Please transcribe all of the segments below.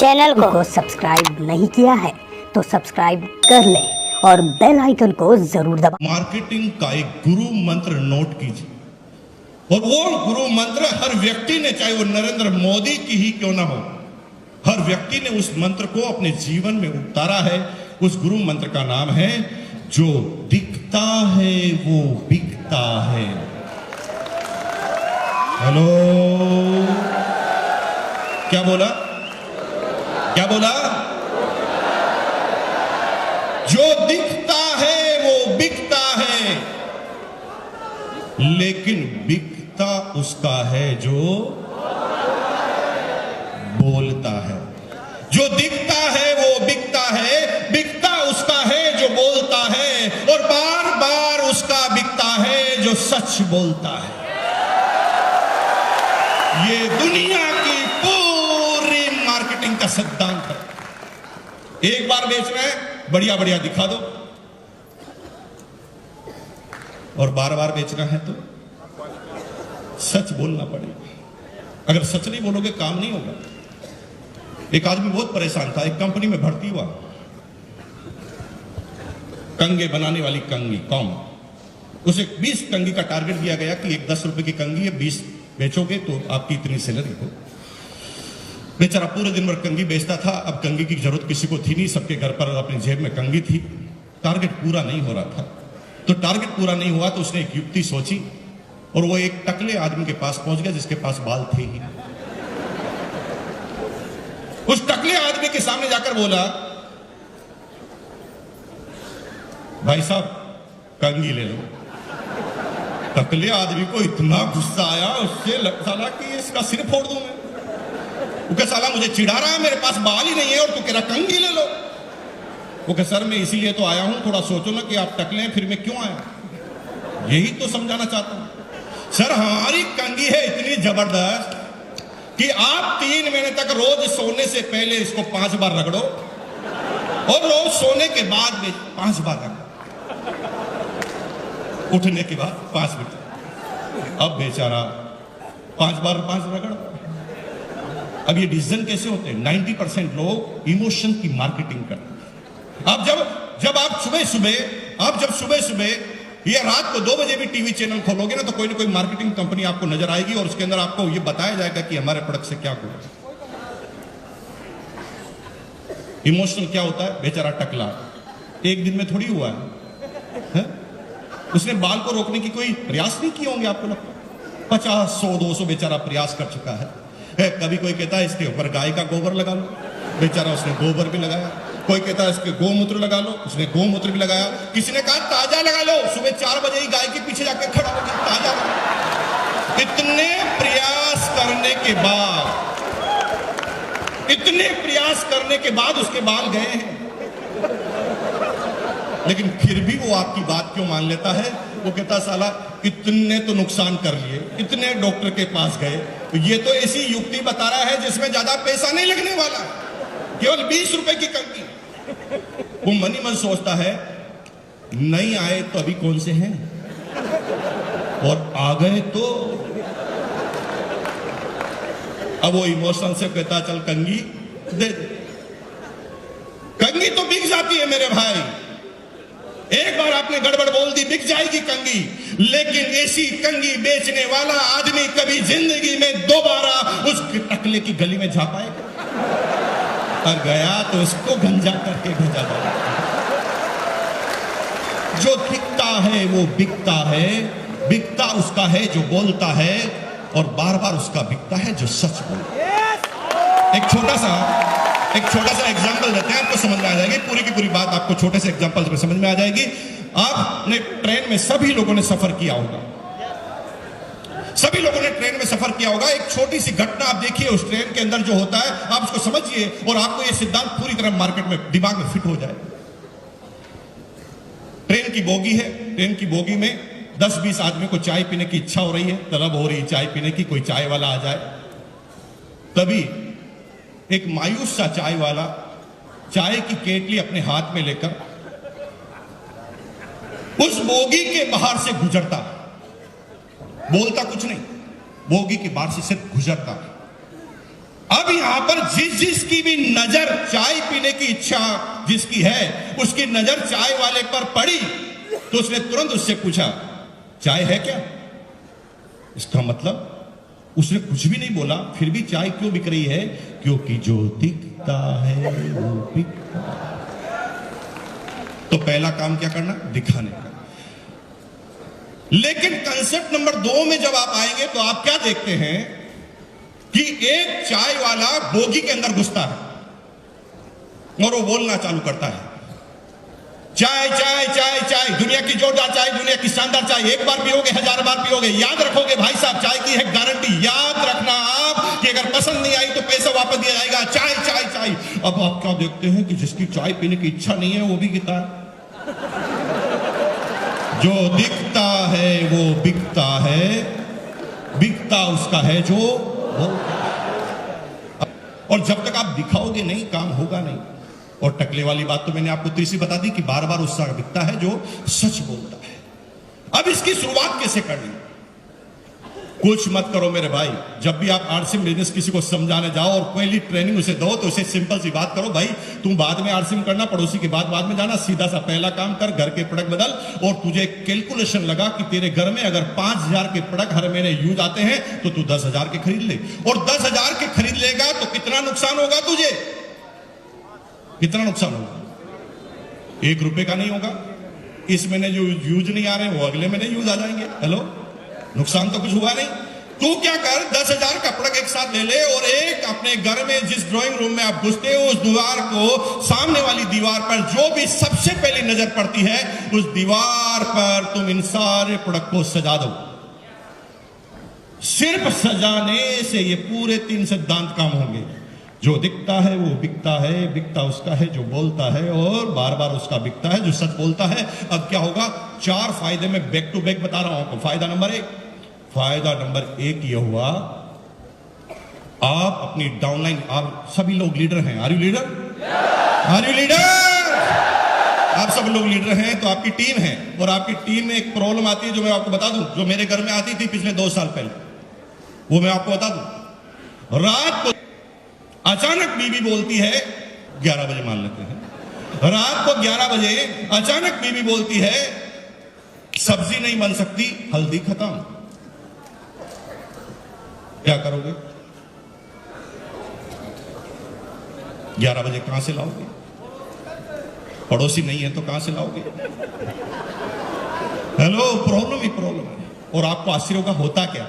Channel को subscribe नहीं किया है तो सब्सक्राइब कर लें और बेल आइकन को जरूर दबाएं। मार्केटिंग का एक गुरु मंत्र नोट कीजिए, और वो गुरु मंत्र हर व्यक्ति ने, चाहे वो नरेंद्र मोदी की ही क्यों ना हो, हर व्यक्ति ने उस मंत्र को अपने जीवन में उतारा है। उस गुरु मंत्र का नाम है, जो दिखता है वो बिकता है। हेलो, क्या बोला? क्या बोला? जो दिखता है वो बिकता है, लेकिन बिकता उसका है जो बोलता है। जो दिखता है वो बिकता है, बिकता उसका है जो बोलता है, और बार बार उसका बिकता है जो सच बोलता है। ये दुनिया की पूरी मार्केटिंग का सिद्धांत है। एक बार बेच रहे हैं, बढ़िया बढ़िया दिखा दो, और बार बार बेचना है तो सच बोलना पड़ेगा। अगर सच नहीं बोलोगे काम नहीं होगा। एक आदमी बहुत परेशान था, एक कंपनी में भर्ती हुआ, कंगे बनाने वाली कंगी कॉम। उसे 20 कंगी का टारगेट दिया गया कि एक 10 रुपए की कंगी है, 20 बेचोगे तो आपकी इतनी सैलरी हो। बेचारा पूरे दिन भर कंगी बेचता था। अब कंगी की जरूरत किसी को थी नहीं, सबके घर पर अपनी जेब में कंगी थी। टारगेट पूरा नहीं हो रहा था, तो टारगेट पूरा नहीं हुआ तो उसने एक युक्ति सोची, और वो एक टकले आदमी के पास पहुंच गया जिसके पास बाल थे ही। उस टकले आदमी के सामने जाकर बोला, भाई साहब कंगी ले लो। टकले आदमी को इतना गुस्सा आया, उससे लगता था कि इसका सिर फोड़ दूं मैं। वो साला मुझे चिढ़ा रहा है, मेरे पास बाल ही नहीं है और तू कह रहा कंगी ले लो। वो कह सर मैं इसीलिए तो आया हूं, थोड़ा सोचो ना कि आप टकले हैं, फिर मैं क्यों आया, यही तो समझाना चाहता हूं। सर हमारी कंगी है इतनी जबरदस्त कि आप 3 महीने तक रोज सोने से पहले इसको 5 बार रगड़ो, और रोज सोने के बाद भी 5 बार रगड़ो, उठने के बाद 5 मिनट। अब बेचारा 5 बार 5 रगड़। अब ये डिसीजन कैसे होते हैं? 90% लोग इमोशन की मार्केटिंग करते हैं। अब जब आप सुबह सुबह या रात को 2 बजे भी टीवी चैनल खोलोगे ना, तो कोई ना कोई मार्केटिंग कंपनी आपको नजर आएगी, और उसके अंदर आपको ये बताया जाएगा कि हमारे प्रोडक्ट से क्या होगा। इमोशनल क्या होता है? बेचारा टकला एक दिन में थोड़ी हुआ है? उसने बाल को रोकने की कोई प्रयास नहीं किए होंगे, आपको लगता है 50, 100, 200 बेचारा प्रयास कर चुका है। कभी कोई कहता है इसके ऊपर गाय का गोबर लगा लो, बेचारा उसने गोबर भी लगाया। कोई कहता है इसके गोमूत्र लगा लो, उसने गोमूत्र भी लगाया। किसी ने कहा ताजा लगा लो, सुबह 4 बजे ही गाय के पीछे जाके खड़ा होकर ताजा लगा। इतने प्रयास करने के बाद उसके बाल गए हैं, लेकिन फिर भी वो आपकी बात क्यों मान लेता है? वो कहता साला इतने तो नुकसान कर लिए, इतने डॉक्टर के पास गए, तो ये तो ऐसी युक्ति बता रहा है जिसमें ज्यादा पैसा नहीं लगने वाला, केवल 20 रुपए की कंगी। वो मन ही मन सोचता है, नहीं आए तो अभी कौन से हैं, और आ गए तो। अब वो इमोशन से कहता चल कंगी दे दे। कंगी तो बिक जाती है मेरे भाई, एक बार आपने गड़बड़ बोल दी बिक जाएगी कंगी, लेकिन ऐसी कंगी बेचने वाला आदमी कभी जिंदगी में दोबारा उस टकले की गली में जा पाएगा? और गया तो उसको गंजा करके भेजा जाएगा। जो दिखता है वो बिकता है, बिकता उसका है जो बोलता है, और बार बार उसका बिकता है जो सच बोलता है। एक छोटा सा एग्जाम्पल देते हैं, आपको समझ में आ जाएगी पूरी की पूरी बात। आपको छोटे से एग्जाम्पल में समझ में आ जाएगी। आपने ट्रेन में सभी लोगों ने सफर किया होगा, सभी लोगों ने ट्रेन में सफर किया होगा। एक छोटी सी घटना आप देखिए उस ट्रेन के अंदर जो होता है, आप उसको समझिए, और आपको यह सिद्धांत पूरी तरह मार्केट में दिमाग में फिट हो जाए। ट्रेन की बोगी है, ट्रेन की बोगी में 10-20 आदमी को चाय पीने की इच्छा हो रही है, तलब हो रही है चाय पीने की, कोई चाय वाला आ जाए। तभी एक मायूस सा चाय वाला चाय की केटली अपने हाथ में लेकर उस बोगी के बाहर से गुजरता, बोलता कुछ नहीं, बोगी के बाहर से सिर्फ गुजरता। अब यहां पर जिसकी भी नजर चाय पीने की इच्छा जिसकी है, उसकी नजर चाय वाले पर पड़ी तो उसने तुरंत उससे पूछा, चाय है क्या? इसका मतलब उसने कुछ भी नहीं बोला, फिर भी चाय क्यों बिक रही है? क्योंकि जो दिखता है वो बिकता है। तो पहला काम क्या करना? दिखाने का। लेकिन कंसेप्ट नंबर 2 में जब आप आएंगे तो आप क्या देखते हैं कि एक चाय वाला बोगी के अंदर घुसता है और वो बोलना चालू करता है, चाय चाय चाय चाय, दुनिया की जोरदार चाय, दुनिया की शानदार चाय, एक बार पियोगे 1000 बार पियोगे। याद रखोगे भाई साहब, चाय की है गारंटी। याद रखना आप कि अगर पसंद नहीं आई तो पैसा वापस दिया जाएगा। चाय चाय चाय। अब आप क्या देखते हैं कि जिसकी चाय पीने की इच्छा नहीं है वो भी गिता है। जो दिखता है वो बिकता है, बिकता उसका है जो बोलता है। और जब तक आप दिखाओगे नहीं, काम होगा नहीं। और टकले वाली बात तो मैंने आपको तीसरी बता दी कि बार बार उसका बिकता है जो सच बोलता है। अब इसकी शुरुआत कैसे करनी? कुछ मत करो मेरे भाई। जब भी आप आरसीएम बिजनेस किसी को समझाने जाओ और पहली ट्रेनिंग उसे दो तो उसे सिंपल सी बात करो, भाई तुम बाद में आरसीएम करना, पड़ोसी के बाद में जाना, सीधा सा पहला काम कर, घर के प्रोडक्ट बदल। और तुझे कैलकुलेशन लगा कि तेरे घर में अगर 5000 के प्रोडक्ट हर महीने यूज आते हैं तो तू 10,000 के खरीद ले। और 10,000 के खरीद लेगा तो कितना नुकसान होगा तुझे? कितना नुकसान होगा? 1 रुपए का नहीं होगा। इस महीने जो यूज नहीं आ रहे वो अगले महीने यूज आ जाएंगे। हेलो, नुकसान तो कुछ हुआ नहीं। तू क्या कर, 10,000 का प्रोडक्ट एक साथ ले ले और एक अपने घर में जिस ड्राइंग रूम में आप घुसते हो उस दीवार को, सामने वाली दीवार पर जो भी सबसे पहली नजर पड़ती है उस दीवार पर तुम इन सारे प्रोडक्ट को सजा दो। सिर्फ सजाने से ये पूरे 3 सिद्धांत काम होंगे। जो दिखता है वो बिकता है, बिकता उसका है जो बोलता है, और बार बार उसका बिकता है जो सच बोलता है। अब क्या होगा? 4 फायदे में बैक टू बैक बता रहा हूं आपको। फायदा नंबर 1 ये हुआ, आप अपनी डाउनलाइन, आप सभी लोग लीडर हैं। Are you leader? Are you leader? आप सब लोग लीडर हैं तो आपकी टीम है, और आपकी टीम में एक प्रॉब्लम आती है जो मैं आपको बता दूं, जो मेरे घर में आती थी पिछले 2 साल पहले, वो मैं आपको बता दूं। रात को अचानक बीवी बोलती है, 11 बजे मान लेते हैं, रात को 11 बजे अचानक बीवी बोलती है, सब्जी नहीं बन सकती, हल्दी खत्म। क्या करोगे? 11 बजे कहां से लाओगे? पड़ोसी नहीं है तो कहां से लाओगे? हेलो, प्रॉब्लम ही प्रॉब्लम है। और आपको आश्चर्य का होता क्या?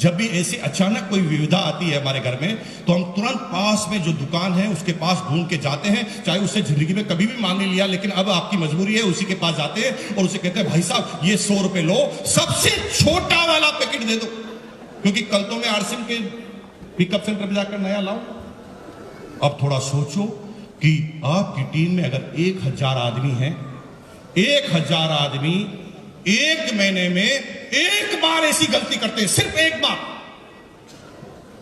जब भी ऐसी अचानक कोई विविधा आती है हमारे घर में तो हम तुरंत पास में जो दुकान है उसके पास ढूंढ के जाते हैं, चाहे उससे जिंदगी में कभी भी मांग नहीं लिया, लेकिन अब आपकी मजबूरी है, उसी के पास जाते हैं और उसे कहते हैं, भाई साहब ये 100 रुपए लो, सबसे छोटा वाला पैकेट दे दो, क्योंकि कल तो मैं आरसीएम के पिकअप सेंटर पर जाकर नया लाऊं। अब थोड़ा सोचो कि आपकी टीम में अगर 1000 आदमी है, 1000 आदमी 1 महीने में 1 बार ऐसी गलती करते हैं, सिर्फ 1 बार,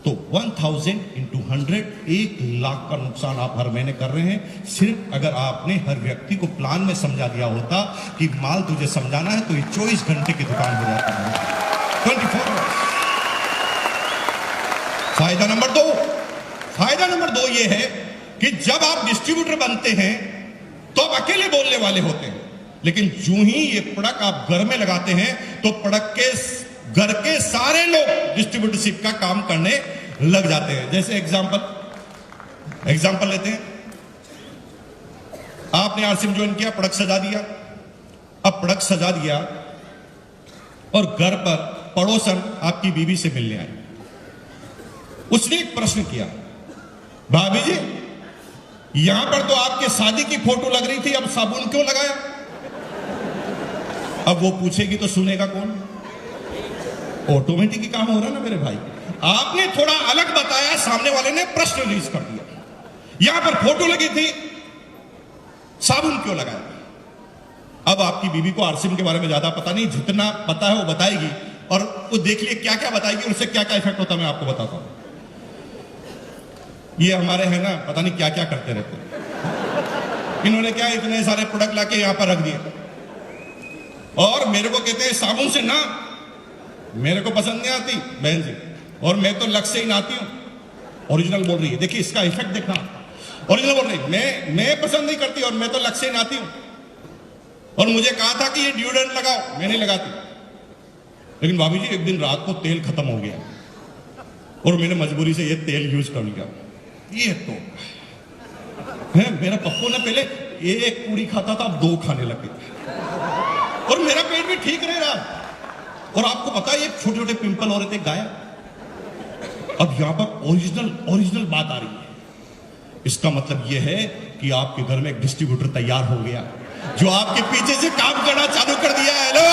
तो 1000 into 100, 1 लाख का नुकसान आप हर महीने कर रहे हैं। सिर्फ अगर आपने हर व्यक्ति को प्लान में समझा दिया होता कि माल तुझे समझाना है तो ये 24 घंटे की दुकान हो जाती है, 24 आवर्स। फायदा नंबर 2 ये है कि जब आप डिस्ट्रीब्यूटर बनते हैं तो आप अकेले बोलने वाले होते हैं, लेकिन जो ही ये प्रोडक्ट आप घर में लगाते हैं तो प्रोडक्ट के घर के सारे लोग डिस्ट्रीब्यूटरशिप का काम करने लग जाते हैं। जैसे एग्जांपल लेते हैं, आपने आरसीएम ज्वाइन किया, प्रोडक्ट सजा दिया। अब प्रोडक्ट सजा दिया और घर पर पड़ोसन आपकी बीवी से मिलने आए। उसने एक प्रश्न किया, भाभी जी यहां पर तो आपके शादी की फोटो लग रही थी, अब साबुन क्यों लगाया? अब वो पूछेगी तो सुनेगा कौन? ऑटोमेटिक ही काम हो रहा है ना मेरे भाई। आपने थोड़ा अलग बताया, सामने वाले ने प्रश्न रिलीज कर दिया, यहां पर फोटो लगी थी, साबुन क्यों लगाया? अब आपकी बीवी को आरसीएम के बारे में ज्यादा पता नहीं, जितना पता है वो बताएगी, और वो देख लिए क्या क्या बताएगी और उससे क्या क्या इफेक्ट होता है मैं आपको बताता हूं। ये हमारे हैं ना, पता नहीं क्या क्या करते रहते हैं। इन्होंने क्या इतने सारे प्रोडक्ट लाके यहां पर रख दिए और मेरे को कहते हैं साबुन से ना, मेरे को पसंद नहीं आती बहन जी, और मैं तो लक्ष्य से ही नहाती हूं। ओरिजिनल बोल रही है, देखिए इसका इफेक्ट देखना, ओरिजिनल बोल रही है। मैं पसंद नहीं करती और मैं तो लक्ष्य से नहाती हूं, और मुझे कहा था कि ये डिओड्रेंट लगाओ, मैं नहीं लगाती। लेकिन भाभी जी एक दिन रात को तेल खत्म हो गया और मैंने मजबूरी से ये तेल यूज कर लिया। ये तो है, मेरा पप्पू ने पहले एक पूरी खाता था, अब 2 खाने लगे और मेरा पेट भी ठीक रह रहा। और आपको पता है ये छोटे छोटे पिंपल हो रहे थे, गायब। अब यहां पर ओरिजिनल बात आ रही है। इसका मतलब यह है कि आपके घर में एक डिस्ट्रीब्यूटर तैयार हो गया जो आपके पीछे से काम करना चालू कर दिया है। लो,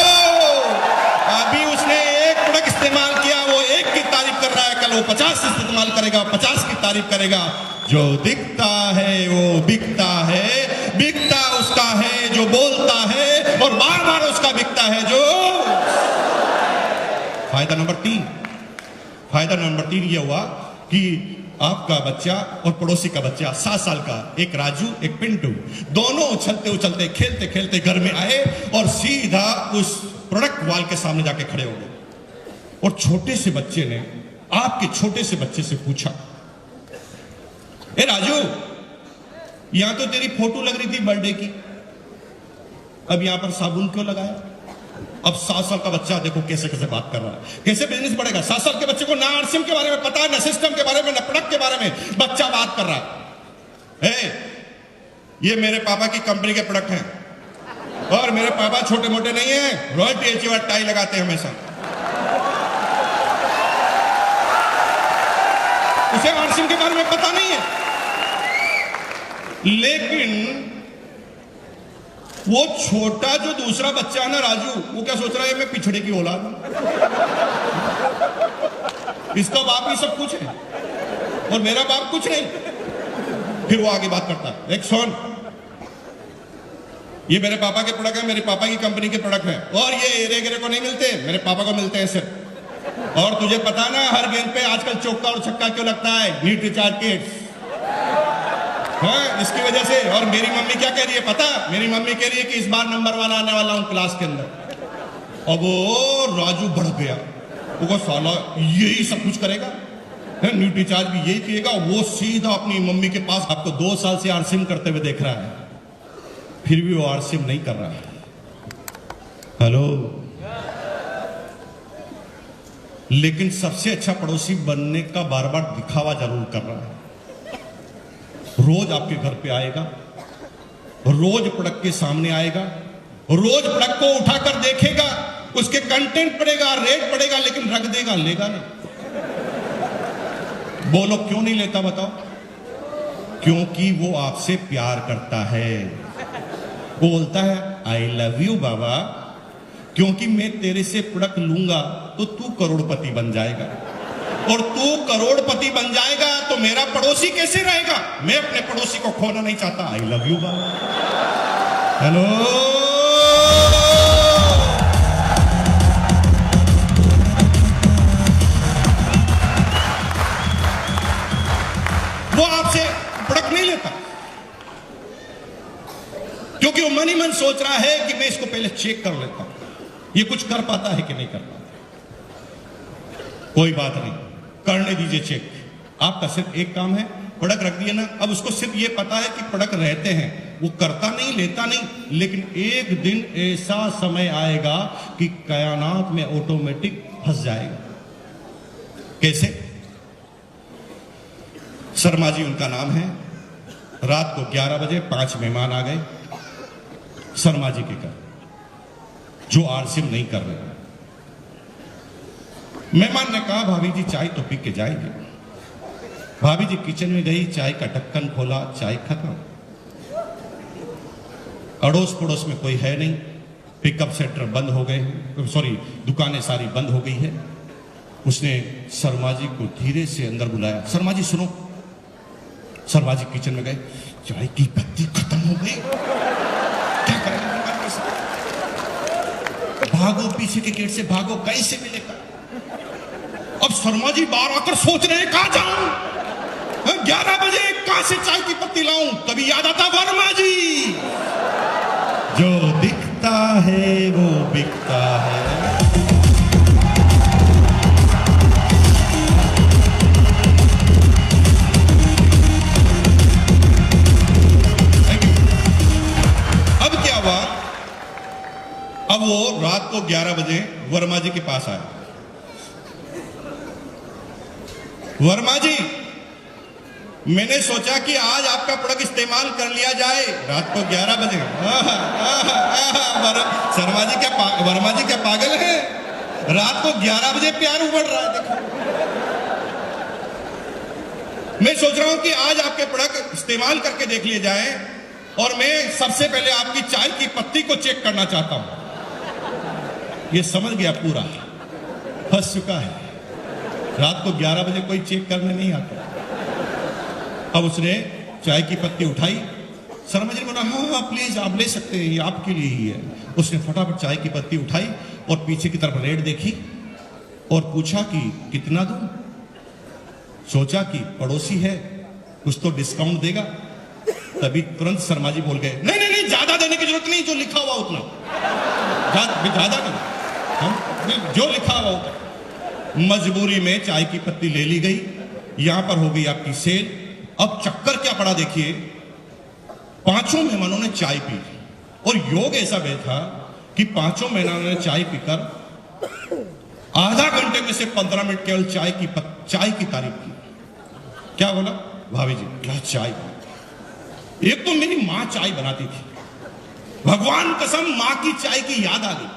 अभी उसने एक प्रोडक्ट इस्तेमाल किया, वो 1 की तारीफ कर रहा है, कल वो 50 इस्तेमाल करेगा, 50 की तारीफ करेगा। जो दिखता है वो बिकता है, बिकता उसका है जो बोलता है, और बार बार उसका बिकता है जो। फायदा नंबर 3 ये हुआ कि आपका बच्चा और पड़ोसी का बच्चा 7 साल का, एक राजू एक पिंटू, दोनों उछलते उछलते खेलते खेलते घर में आए और सीधा उस प्रोडक्ट वॉल के सामने जाके खड़े हो गए। और छोटे से बच्चे ने आपके छोटे से बच्चे से पूछा, ए राजू, यहां तो तेरी फोटो लग रही थी बर्थडे की, अब यहां पर साबुन क्यों लगाया? अब 7 साल का बच्चा देखो कैसे कैसे बात कर रहा है, कैसे बिजनेस बढ़ेगा। 7 साल के बच्चे को ना आरसीएम के बारे में पता है, ना सिस्टम के बारे में, ना प्रोडक्ट के बारे में, बच्चा बात कर रहा है। ये मेरे पापा की कंपनी के प्रोडक्ट हैं और मेरे पापा छोटे मोटे नहीं है, रॉयल्टी अचीवर टाई लगाते हैं हमेशा। उसे आरसीएम के बारे में पता नहीं है, लेकिन वो छोटा जो दूसरा बच्चा है ना राजू, वो क्या सोच रहा है, मैं पिछड़े की औलाद हूं, इसका बाप ही सब कुछ है और मेरा बाप कुछ नहीं। फिर वो आगे बात करता है, एक सुन, ये मेरे पापा के प्रोडक्ट है, मेरे पापा की कंपनी के प्रोडक्ट है, और ये एरे गिरे को नहीं मिलते, मेरे पापा को मिलते हैं सिर्फ। और तुझे पता ना हर गेंद पे आजकल चौका और छक्का क्यों लगता है? नीट रिचार्ज किट्स, हाँ, इसकी वजह से। और मेरी मम्मी क्या कह रही है पता? मेरी मम्मी कह रही है कि इस बार नंबर 1 आने वाला हूं क्लास के अंदर। अब वो राजू बढ़ गया, वो साला यही सब कुछ करेगा, न्यू रिचार्ज भी यही किएगा। वो सीधा अपनी मम्मी के पास, आपको 2 साल से आरसीएम करते हुए देख रहा है, फिर भी वो आरसीएम नहीं कर रहा है। हेलो, लेकिन सबसे अच्छा पड़ोसी बनने का बार बार दिखावा जरूर कर रहा है। रोज आपके घर पे आएगा, रोज प्रोडक्ट के सामने आएगा, रोज प्रोडक्ट को उठाकर देखेगा, उसके कंटेंट पड़ेगा, रेट पड़ेगा, लेकिन रख देगा, लेगा नहीं। बोलो क्यों नहीं लेता बताओ? क्योंकि वो आपसे प्यार करता है। वो बोलता है आई लव यू बाबा, क्योंकि मैं तेरे से प्रोडक्ट लूंगा तो तू करोड़पति बन जाएगा, और तू करोड़पति बन जाएगा तो मेरा पड़ोसी कैसे रहेगा? मैं अपने पड़ोसी को खोना नहीं चाहता। I love you Baba. Hello, वो आपसे प्रोडक्ट नहीं लेता क्योंकि वो मन ही मन सोच रहा है कि मैं इसको पहले चेक कर लेता हूं, ये कुछ कर पाता है कि नहीं कर पाता। कोई बात नहीं, करने दीजिए चेक। आपका सिर्फ एक काम है, प्रोडक्ट रख दिया ना, अब उसको सिर्फ ये पता है कि प्रोडक्ट रहते हैं, वो करता नहीं, लेता नहीं। लेकिन एक दिन ऐसा समय आएगा कि कायनात में ऑटोमेटिक फंस जाएगा। कैसे? शर्मा जी उनका नाम है। रात को 11 बजे 5 मेहमान आ गए शर्मा जी के घर, जो आरसीएम नहीं कर रहे। मेहमान ने कहा भाभी जी चाय तो पी के जाएंगे। भाभी जी किचन में गई, चाय का ढक्कन खोला, चाय खत्म। अड़ोस पड़ोस में कोई है नहीं, पिकअप सेंटर बंद हो गए, सॉरी दुकानें सारी बंद हो गई है। उसने शर्मा जी को धीरे से अंदर बुलाया, शर्मा जी सुनो। शर्मा जी किचन में गए, चाय की पत्ती खत्म हो गई, क्या करेंगे? भागो, पीछे के गेट से भागो, कैसे मिलेगा? अब शर्मा जी बाहर आकर सोच रहे हैं कहां जाऊं, 11 बजे कहां से चाय की पत्ती लाऊं? तभी याद आता वर्मा जी, जो दिखता है वो बिकता है। अब वो रात को 11 बजे वर्मा जी के पास आया। वर्मा जी, मैंने सोचा कि आज आपका प्रोडक्ट इस्तेमाल कर लिया जाए। रात को 11 बजे। वर्मा जी क्या पागल है? रात को 11 बजे प्यार उमड़ रहा है। देखो, मैं सोच रहा हूं कि आज आपके प्रोडक्ट इस्तेमाल करके देख लिए जाए, और मैं सबसे पहले आपकी चाय की पत्ती को चेक करना चाहता हूं। ये समझ गया, पूरा फंस चुका है। रात को 11 बजे कोई चेक करने नहीं आता। अब उसने चाय की पत्ती उठाई। शर्मा जी ने बोला, हाँ प्लीज आप ले सकते हैं, ये आपके लिए ही है। उसने फटाफट चाय की पत्ती उठाई और पीछे की तरफ रेट देखी और पूछा कि कितना दूं। सोचा कि पड़ोसी है, कुछ तो डिस्काउंट देगा। तभी तुरंत शर्मा जी बोल गए, नहीं नहीं नहीं, ज्यादा देने की जरूरत नहीं, जो लिखा हुआ उतना, ज्यादा नहीं, जो लिखा हुआ उतना। मजबूरी में चाय की पत्ती ले ली गई। यहां पर हो गई आपकी सेल। अब चक्कर क्या पड़ा देखिए, पांचों मेहमानों ने चाय पी और योग ऐसा बैठा कि पांचों मेहमानों ने चाय पीकर आधा घंटे में से 15 मिनट केवल चाय की तारीफ की। क्या बोला, भाभी जी क्या चाय पी। एक तो मेरी मां चाय बनाती थी, भगवान कसम मां की चाय की याद आ गई।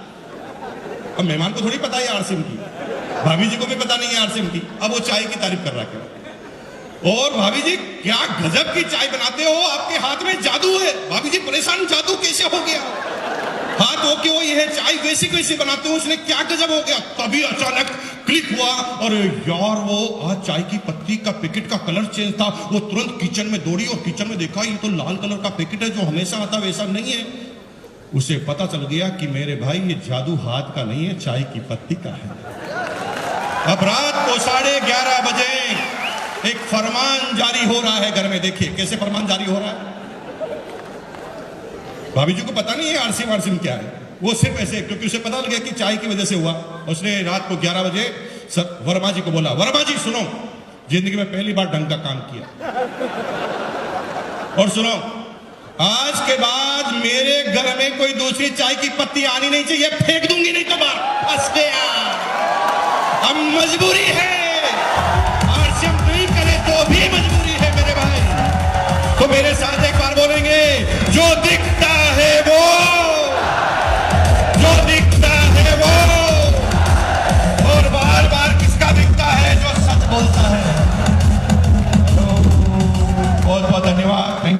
अब मेहमान को थोड़ी पता है आरसीएम की, भाभी जी को भी पता नहीं है आरसीएम की। अब वो चाय की तारीफ कर रहा है। और भाभी जी क्या गजब की चाय बनाते हो, आपके हाथ में जादू है। भाभी जी परेशान, जादू कैसे हो गया? हाथ हो क्यों, ये चाय वैसे कैसे बनाते हो, उसने क्या गजब हो गया? तभी अचानक क्लिक हुआ, और यार वो आज चाय की पत्ती का पैकेट का कलर चेंज था। वो तुरंत किचन में दौड़ी और किचन में देखा, ये तो लाल कलर का पैकेट है, जो हमेशा आता वैसा नहीं है। उसे पता चल गया कि मेरे भाई ये जादू हाथ का नहीं है, चाय की पत्ती का है। अब रात को 11:30 बजे एक फरमान जारी हो रहा है घर में। देखिए कैसे फरमान जारी हो रहा है। भाभी जी को पता नहीं है आरसीएम क्या है, वो सिर्फ ऐसे, क्योंकि उसे पता लग गया कि चाय की वजह से हुआ। उसने रात को 11 बजे वर्मा जी को बोला, वर्मा जी सुनो, जिंदगी में पहली बार ढंग का काम किया, और सुनो, आज के बाद मेरे घर में कोई दूसरी चाय की पत्ती आनी नहीं चाहिए, फेंक दूंगी नहीं तो बाहर। फंस गया। अब मजबूरी है, आरसीएम नहीं करे तो भी मजबूरी है मेरे भाई। तो मेरे साथ एक बार बोलेंगे, जो दिखता है वो, जो दिखता है वो, और बार बार किसका दिखता है, जो सच बोलता है। तो बहुत बहुत धन्यवाद।